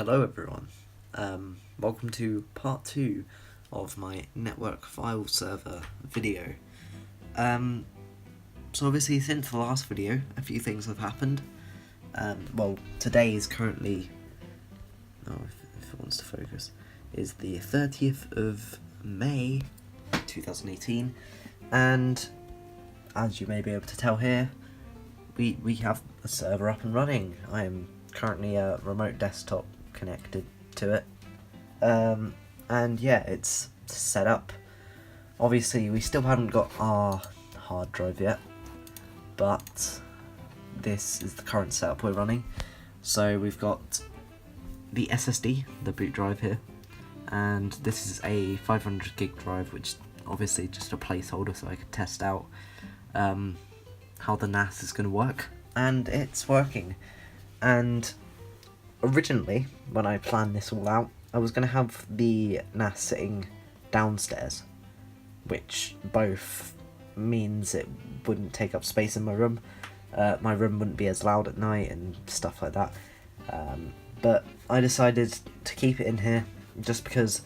Hello everyone, welcome to part 2 of my network file server video. So obviously since the last video a few things have happened. Well, today is currently, if it wants to focus, is the 30th of May 2018, and as you may be able to tell here, we have a server up and running. I am currently a remote desktop connected to it, and yeah, it's set up. Obviously we still haven't got our hard drive yet, but this is the current setup we're running. So we've got the SSD, the boot drive here, and this is a 500 gig drive, which obviously just a placeholder so I could test out how the NAS is going to work, and it's working. And originally, when I planned this all out, I was going to have the NAS sitting downstairs, which both means it wouldn't take up space in my room. My room wouldn't be as loud at night and stuff like that. But I decided to keep it in here just because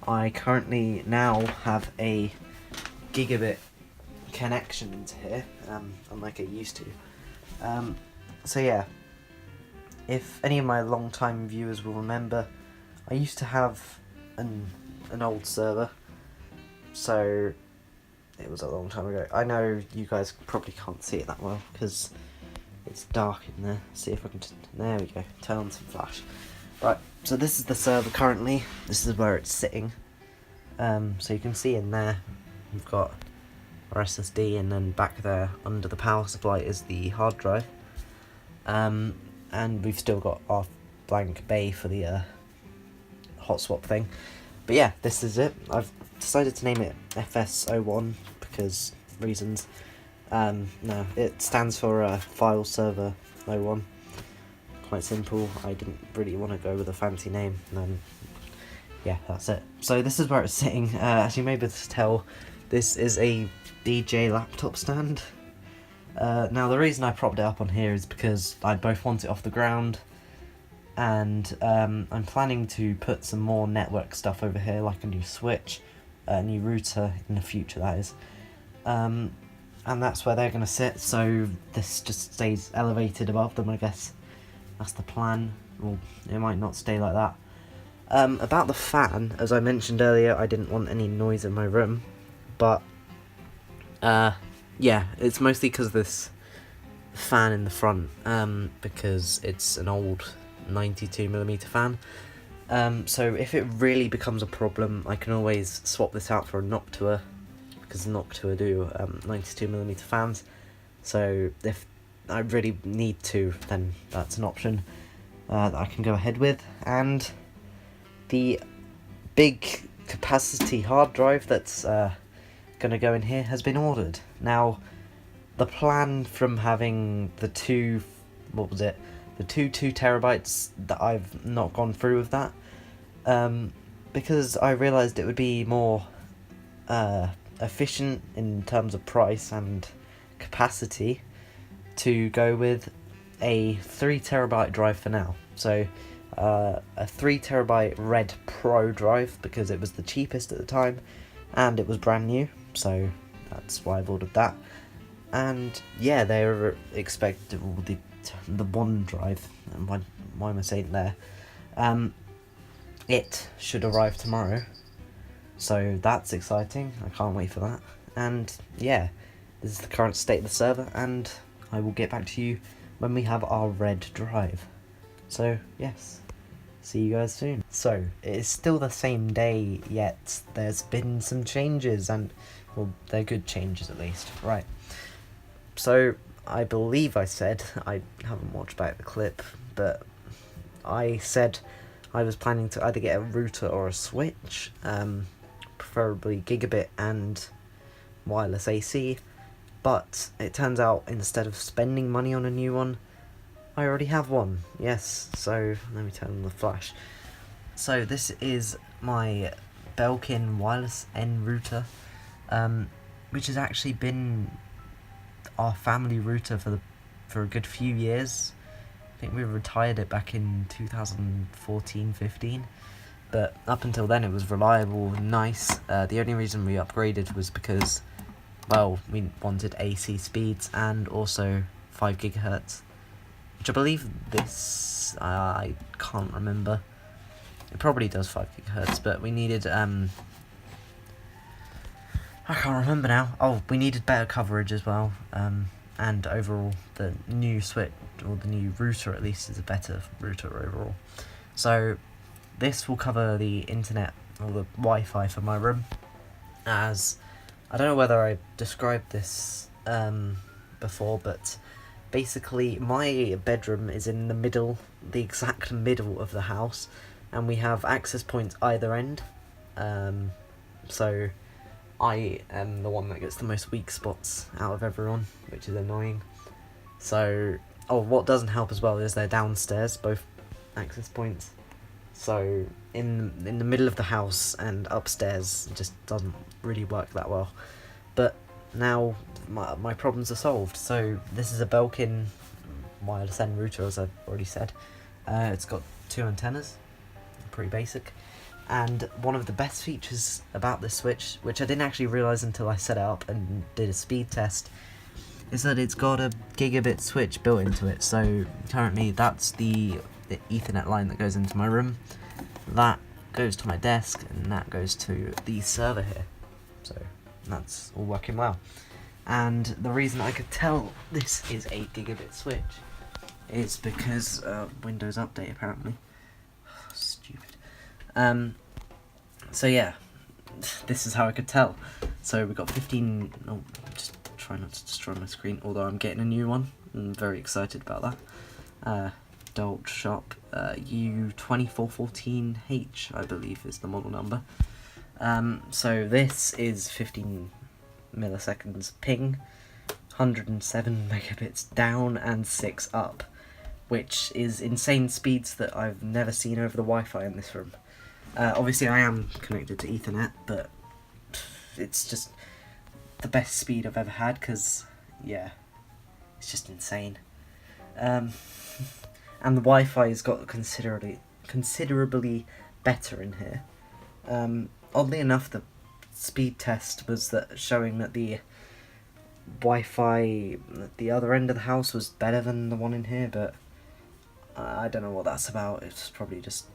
I currently now have a gigabit connection into here, unlike I used to. So yeah, if any of my long-time viewers will remember, I used to have an old server, so it was a long time ago. I know you guys probably can't see it that well because it's dark in there. See if I can there we go, turn on some flash. Right, so this is the server currently, this is where it's sitting. So you can see in there, we've got our SSD, and then back there under the power supply is the hard drive. And we've still got our blank bay for the hot swap thing. But yeah, this is it. I've decided to name it FS01 because reasons. No, it stands for File Server 01. Quite simple. I didn't really want to go with a fancy name, and then yeah, that's it. So this is where it's sitting. As you may be able to tell, this is a DJ laptop stand. Now the reason I propped it up on here is because I both want it off the ground, and I'm planning to put some more network stuff over here, like a new switch, a new router in the future, that is. And that's where they're going to sit, so this just stays elevated above them, I guess. That's the plan. Well, it might not stay like that. About the fan, as I mentioned earlier, I didn't want any noise in my room, but yeah, it's mostly because of this fan in the front, because it's an old 92mm fan. So if it really becomes a problem, I can always swap this out for a Noctua, because Noctua do 92mm fans. So if I really need to, then that's an option that I can go ahead with. And the big capacity hard drive that's going to go in here has been ordered. Now, the plan from having the two 2 2TB, that I've not gone through with that, because I realised it would be more efficient in terms of price and capacity to go with a 3TB drive for now. So a 3TB Red Pro drive, because it was the cheapest at the time and it was brand new, so that's why I've ordered that. And yeah, they're expected, the one drive, and why am I saying there? It should arrive tomorrow, so that's exciting. I can't wait for that. And yeah, this is the current state of the server, and I will get back to you when we have our red drive. So yes, see you guys soon. So it is still the same day, yet there's been some changes, and well, they're good changes at least. Right, so I believe I said, I haven't watched back the clip, but I said I was planning to either get a router or a switch, preferably gigabit and wireless AC, but it turns out instead of spending money on a new one, I already have one. Yes, so let me turn on the flash. So this is my Belkin wireless N router, which has actually been our family router for a good few years. think we retired it back in 2014-15, but up until then it was reliable and nice. The only reason we upgraded was because, well, we wanted AC speeds and also 5 GHz, which I believe this, I can't remember. It probably does 5 GHz, but we needed, I can't remember now. Oh, we needed better coverage as well, and overall the new switch, or the new router at least, is a better router overall. So this will cover the internet, or the Wi-Fi for my room, as, I don't know whether I described this before, but basically my bedroom is in the middle, the exact middle of the house, and we have access points either end, so I am the one that gets the most weak spots out of everyone, which is annoying. So, oh, what doesn't help as well is they're downstairs, both access points. So in the middle of the house and upstairs, it just doesn't really work that well. But now my problems are solved. So this is a Belkin wireless N router, as I've already said. It's got 2 antennas, pretty basic. And one of the best features about this switch, which I didn't actually realise until I set it up and did a speed test, is that it's got a gigabit switch built into it. So currently that's the Ethernet line that goes into my room, that goes to my desk, and that goes to the server here. So that's all working well. And the reason I could tell this is a gigabit switch is because Windows Update apparently. Stupid. So yeah, this is how I could tell. So we've got 15, oh, just try not to destroy my screen, although I'm getting a new one. I'm very excited about that. Adult Shop U2414H, I believe is the model number. So this is 15 milliseconds ping, 107 megabits down and 6 up, which is insane speeds that I've never seen over the Wi-Fi in this room. Obviously I am connected to Ethernet, but it's just the best speed I've ever had, because, yeah, it's just insane. And the Wi-Fi's got considerably better in here. Oddly enough, the speed test was showing that the Wi-Fi at the other end of the house was better than the one in here, but I don't know what that's about. It's probably just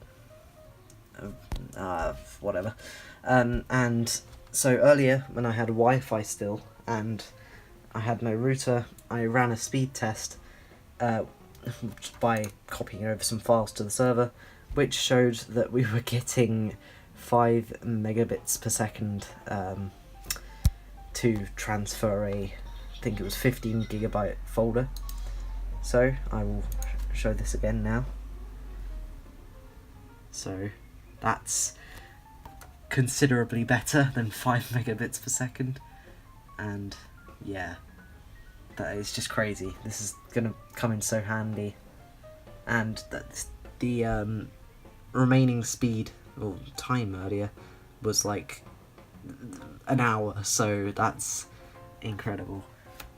whatever. And so earlier, when I had Wi-Fi still and I had no router, I ran a speed test by copying over some files to the server, which showed that we were getting 5 megabits per second to transfer I think it was 15 gigabyte folder. So I will show this again now. So that's considerably better than 5 megabits per second, and yeah, that is just crazy. This is gonna come in so handy. And that's the remaining speed or time earlier was like an hour, so that's incredible.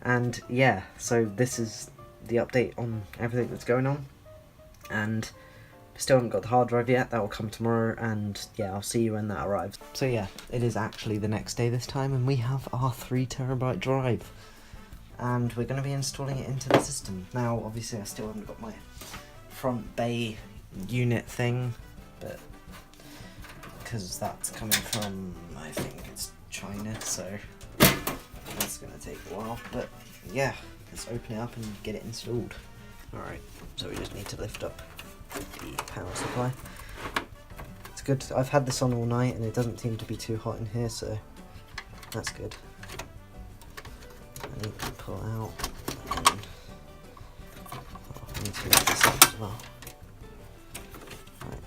And yeah, so this is the update on everything that's going on, and still haven't got the hard drive yet. That will come tomorrow, and yeah, I'll see you when that arrives. So yeah, it is actually the next day this time, and we have our 3TB drive, and we're going to be installing it into the system. Now obviously I still haven't got my front bay unit thing, but because that's coming from, I think it's China, so that's going to take a while. But yeah, let's open it up and get it installed. Alright, so we just need to lift up the power supply. It's good. I've had this on all night and it doesn't seem to be too hot in here, so that's good. I need to pull out, and I need to lift this up as well. Right.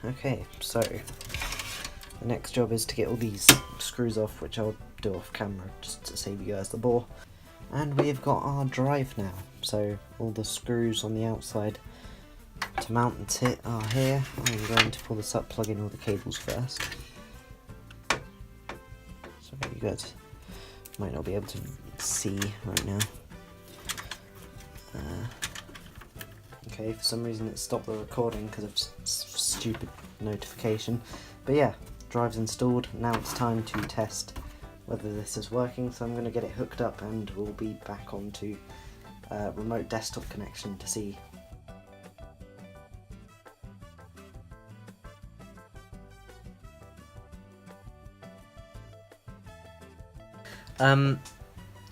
Okay, so the next job is to get all these screws off, which I'll do off camera just to save you guys the bore. And we've got our drive now, so all the screws on the outside to mount it are here. I'm going to pull this up, plug in all the cables first. So you guys might not be able to see right now. Okay, for some reason it stopped the recording because of stupid notification. But yeah, drive's installed. Now it's time to test whether this is working, so I'm going to get it hooked up and we'll be back onto remote desktop connection to see.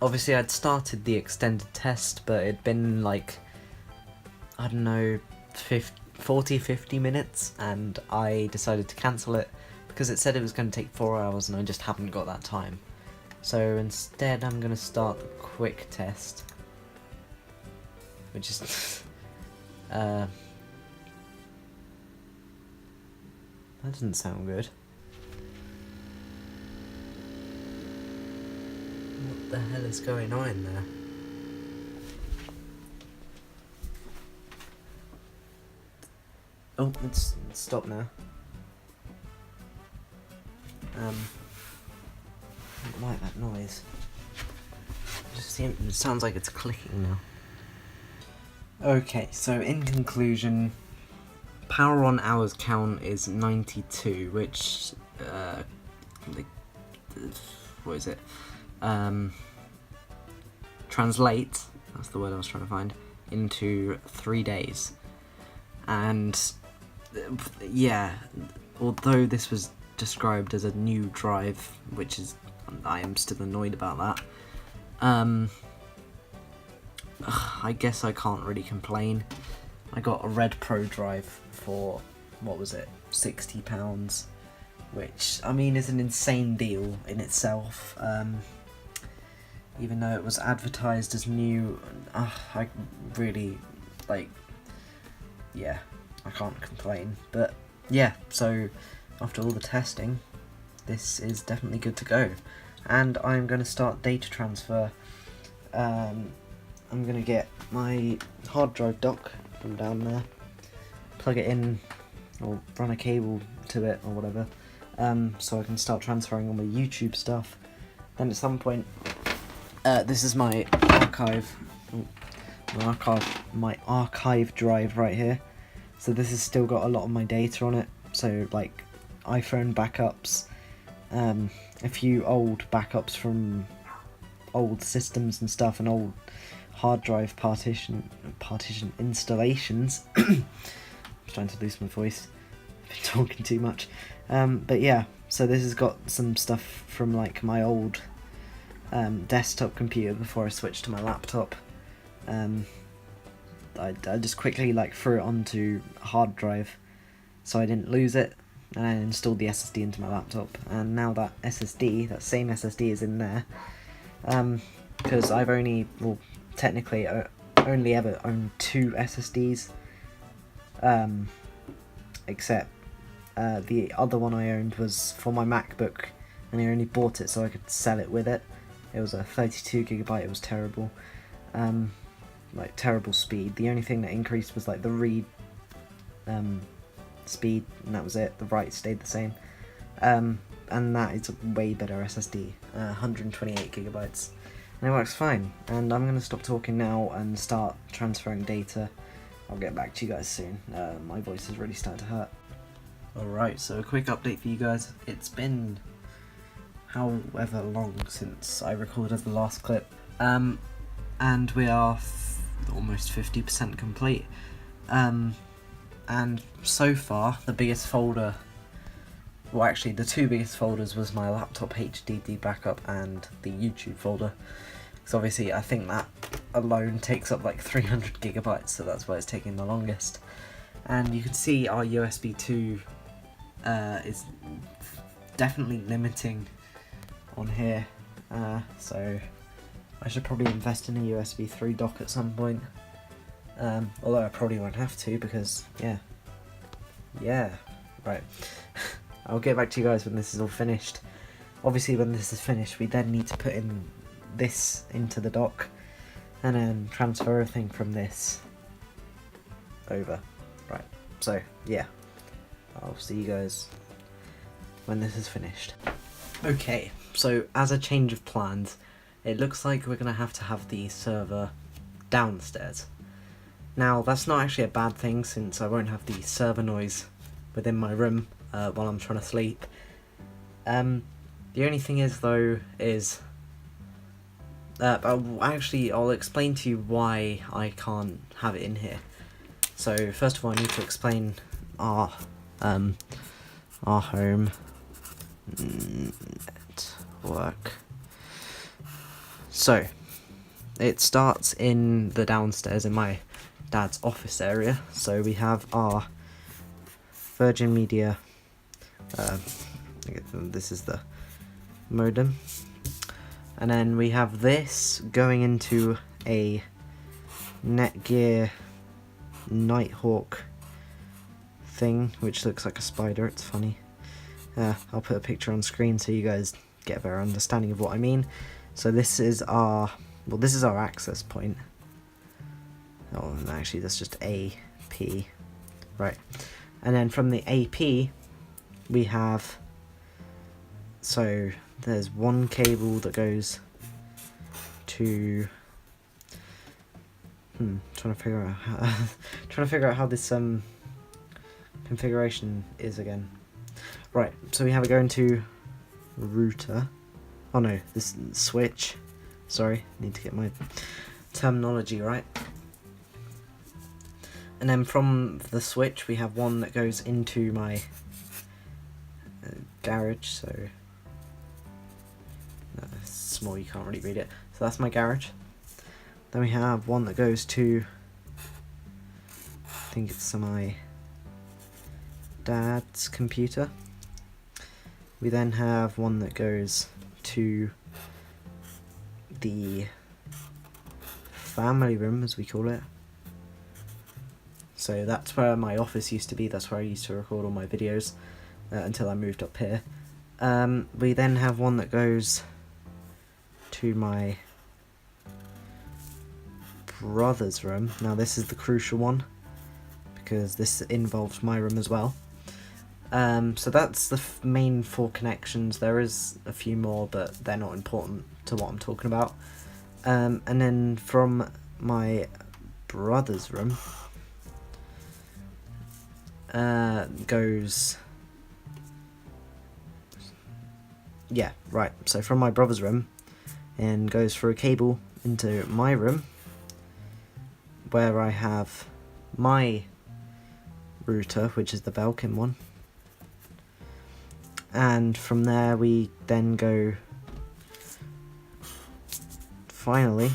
Obviously I'd started the extended test, but it'd been like, I don't know, 40-50 minutes, and I decided to cancel it because it said it was going to take 4 hours and I just haven't got that time. So instead I'm going to start the quick test, which is that doesn't sound good. What the hell is going on in there? Oh, it's stopped now. I don't like that noise. It sounds like it's clicking now. Okay, so in conclusion, power on hours count is 92, which what is it? Translate, that's the word I was trying to find, into 3 days. And yeah, although this was described as a new drive, which is, I am still annoyed about that, I guess I can't really complain. I got a Red Pro drive for, what was it, £60, which, I mean, is an insane deal in itself. Even though it was advertised as new, I really, like, yeah, I can't complain. But yeah, so after all the testing, this is definitely good to go. And I'm going to start data transfer. I'm going to get my hard drive dock from down there, plug it in, or run a cable to it or whatever, so I can start transferring all my YouTube stuff. Then at some point, this is my my archive drive right here. So this has still got a lot of my data on it. So like iPhone backups, a few old backups from old systems and stuff, and old hard drive partition installations. I'm trying to lose my voice. I've been talking too much. But yeah, so this has got some stuff from like my old desktop computer before I switched to my laptop. I just quickly like threw it onto a hard drive so I didn't lose it, and I installed the SSD into my laptop, and now that same SSD is in there, because I've technically only ever owned 2 SSDs, except the other one I owned was for my MacBook, and I only bought it so I could sell it with it. It was a 32GB, it was terrible. Like terrible speed. The only thing that increased was like the read speed, and that was it. The write stayed the same. And that is a way better SSD, 128GB, and it works fine. And I'm going to stop talking now and start transferring data. I'll get back to you guys soon. My voice is really starting to hurt. Alright, so a quick update for you guys. It's been however long since I recorded the last clip, and we are almost 50% complete, and so far the biggest folder, well actually the 2 biggest folders was my laptop HDD backup and the YouTube folder, because obviously I think that alone takes up like 300GB, so that's why it's taking the longest. And you can see our USB 2 is definitely limiting on here, so I should probably invest in a USB 3 dock at some point, although I probably won't have to, because yeah, right. I'll get back to you guys when this is all finished. Obviously when this is finished we then need to put in this into the dock, and then transfer everything from this over. Right, so yeah, I'll see you guys when this is finished. Okay, so as a change of plans, it looks like we're going to have the server downstairs. Now that's not actually a bad thing, since I won't have the server noise within my room while I'm trying to sleep. The only thing is though is I'll explain to you why I can't have it in here. So first of all, I need to explain our home network. So it starts in the downstairs in my dad's office area. So we have our Virgin Media, this is the modem, and then we have this going into a Netgear Nighthawk thing, which looks like a spider. It's funny. I'll put a picture on screen so you guys get a better understanding of what I mean. So this is our access point. Oh, actually that's just AP, right? And then from the AP we have, so there's one cable that goes to trying to figure out how this configuration is again. Right, so we have it going to router. Oh no, this switch. Sorry, need to get my terminology right. And then from the switch we have one that goes into my garage, so no, it's small, you can't really read it. So that's my garage. Then we have one that goes to, I think it's my dad's computer. We then have one that goes to the family room, as we call it. So that's where my office used to be, that's where I used to record all my videos until I moved up here. We then have one that goes to my brother's room. Now this is the crucial one, because this involves my room as well. So that's the main 4 connections. There is a few more, but they're not important to what I'm talking about. And then from my brother's room goes... Yeah, right. So from my brother's room and goes through a cable into my room, where I have my router, which is the Belkin one. And from there we then go, finally,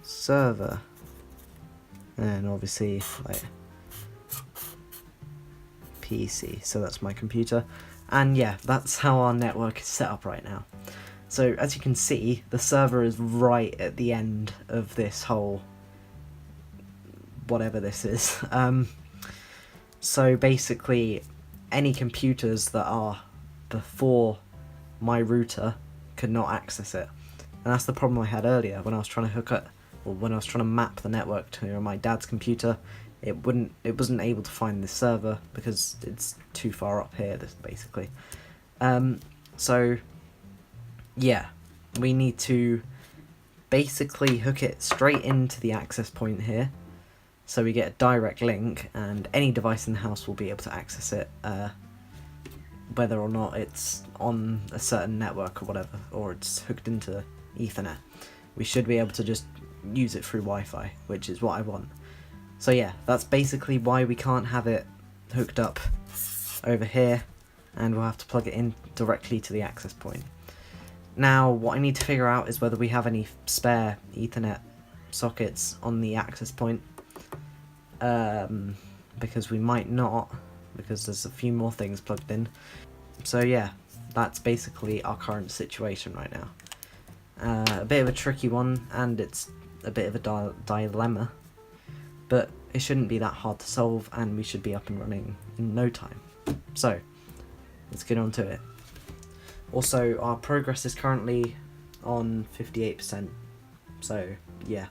server, and obviously like PC, so that's my computer. And yeah, that's how our network is set up right now. So as you can see, the server is right at the end of this whole whatever this is. So basically any computers that are before my router could not access it, and that's the problem I had earlier when I was trying to hook up, or when I was trying to map the network to my dad's computer. It wasn't able to find this server because it's too far up here, basically. So yeah, we need to basically hook it straight into the access point here, so we get a direct link, and any device in the house will be able to access it, whether or not it's on a certain network or whatever, or it's hooked into Ethernet. We should be able to just use it through Wi-Fi, which is what I want. So yeah, that's basically why we can't have it hooked up over here, and we'll have to plug it in directly to the access point. Now, what I need to figure out is whether we have any spare Ethernet sockets on the access point, because we might not, because there's a few more things plugged in. So yeah, that's basically our current situation right now. A bit of a tricky one, and it's a bit of a dilemma, but it shouldn't be that hard to solve, and we should be up and running in no time. So let's get on to it. Also, our progress is currently on 58%, so yeah,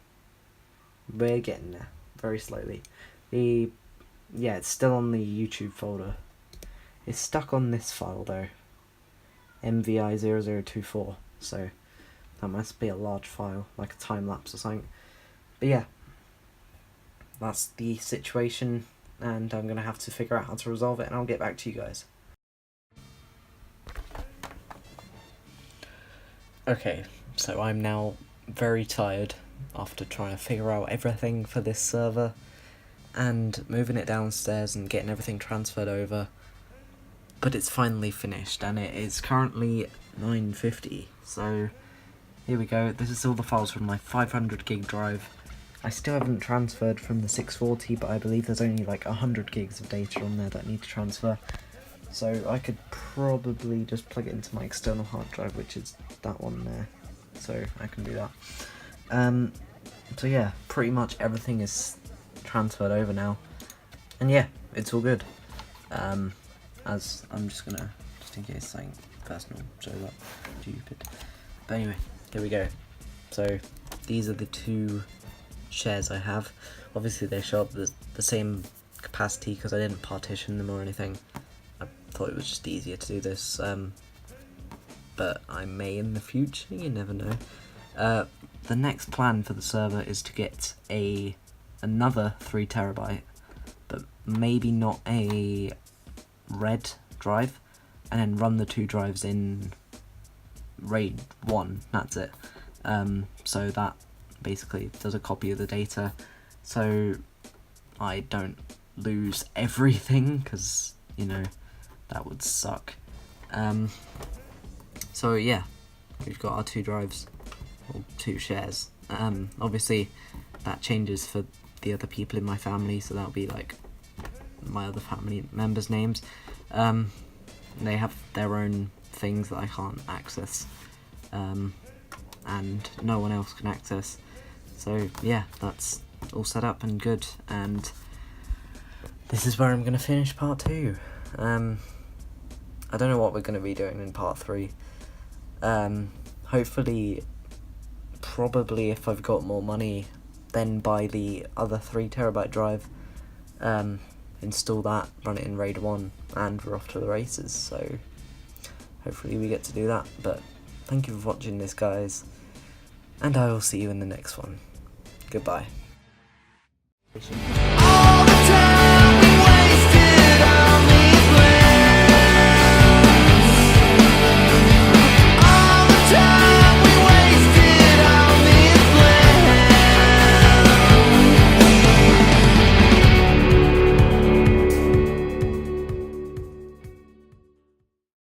we're getting there very slowly. Yeah, it's still on the YouTube folder. It's stuck on this file though, MVI0024, so that must be a large file, like a time lapse or something. But yeah, that's the situation, and I'm going to have to figure out how to resolve it, and I'll get back to you guys. Okay, so I'm now very tired after trying to figure out everything for this server and moving it downstairs and getting everything transferred over, but it's finally finished and it is currently 9:50, so here we go. This is all the files from my 500 gig drive. I still haven't transferred from the 640, but I believe there's only like 100 gigs of data on there that I need to transfer. So I could probably just plug it into my external hard drive, which is that one there. So I can do that. So yeah, pretty much everything is transferred over now. And yeah, it's all good. As I'm just in case something personal shows up, stupid. But anyway, here we go. So these are the two shares I have. Obviously they show up the same capacity because I didn't partition them or anything. I thought it was just easier to do this, but I may in the future, you never know. The next plan for the server is to get another 3 terabyte, but maybe not a red drive, and then run the 2 drives in RAID 1, that's it. So that basically does a copy of the data, so I don't lose everything, because, you know, that would suck. So yeah, we've got our 2 drives, or 2 shares. Obviously that changes for the other people in my family, so that'll be like my other family members' names. They have their own things that I can't access, and no one else can access. So yeah, that's all set up and good, and this is where I'm going to finish part 2. I don't know what we're going to be doing in part 3. Hopefully, probably if I've got more money, then buy the other 3 terabyte drive, install that, run it in RAID 1, and we're off to the races. So hopefully we get to do that. But thank you for watching this, guys, and I will see you in the next one. Goodbye.